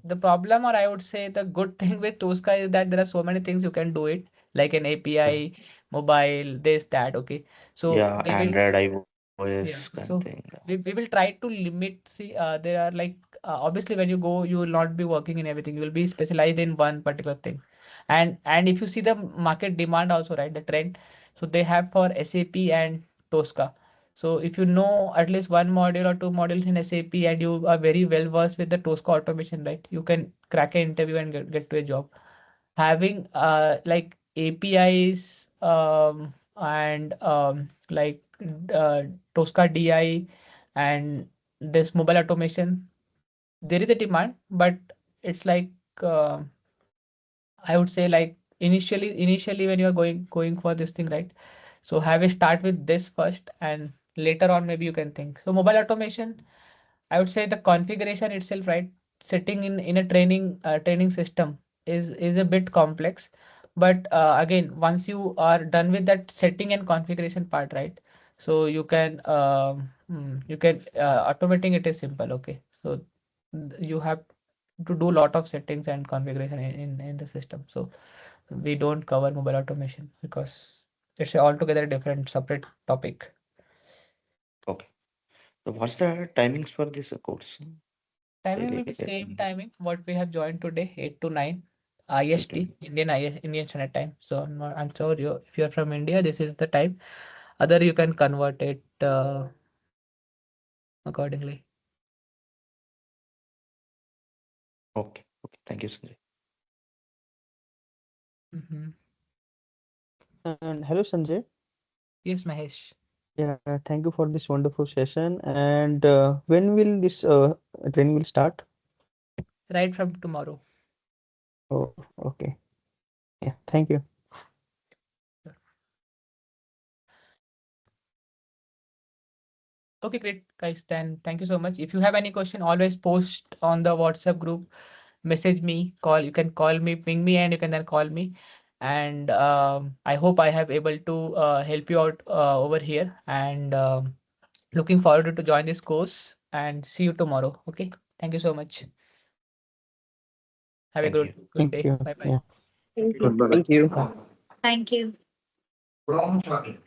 the problem, or I would say the good thing with Tosca is that there are so many things you can do it, like an API, mobile, this, that. Okay. So Yeah, we will Android, iOS yeah, kind of so thing. we will try to limit. See, there are like obviously when you go, you will not be working in everything. You will be specialized in one particular thing, and if you see the market demand also, right, the trend. So they have for SAP and Tosca. So if you know at least one module or two modules in SAP and you are very well versed with the Tosca automation, right, you can crack an interview and get to a job. Having like APIs and like Tosca DI and this mobile automation, there is a demand, but it's like I would say like initially when you're going for this thing, right? So have a start with this first, and later on maybe you can think. So mobile automation, I would say the configuration itself, right? Setting in a training system is a bit complex, but again, once you are done with that setting and configuration part, right? So you can automating it is simple. Okay, so you have to do a lot of settings and configuration in the system. So we don't cover mobile automation because it's a altogether different separate topic. Okay. So what's the timings for this course? Timing will Daily be same timing what we have joined today, 8 to 9 IST, Indian Standard Time. So I'm sure if you're from India, this is the time. Other you can convert it accordingly. Okay. Okay. Thank you, Sanjay. And hello, Sanjay. Yes, Mahesh. Yeah, thank you for this wonderful session. And when will this training will start? Right from tomorrow. Oh, okay. Yeah, thank you. Okay, great, guys. Then thank you so much. If you have any question, always post on the WhatsApp group, message me, call. You can call me, ping me, and you can then call me. And I hope I have able to help you out over here. And looking forward to join this course and see you tomorrow. Okay. Thank you so much. Have a Thank you. good Thank day. you. Bye bye. Yeah. Thank you. Thank you. Thank you.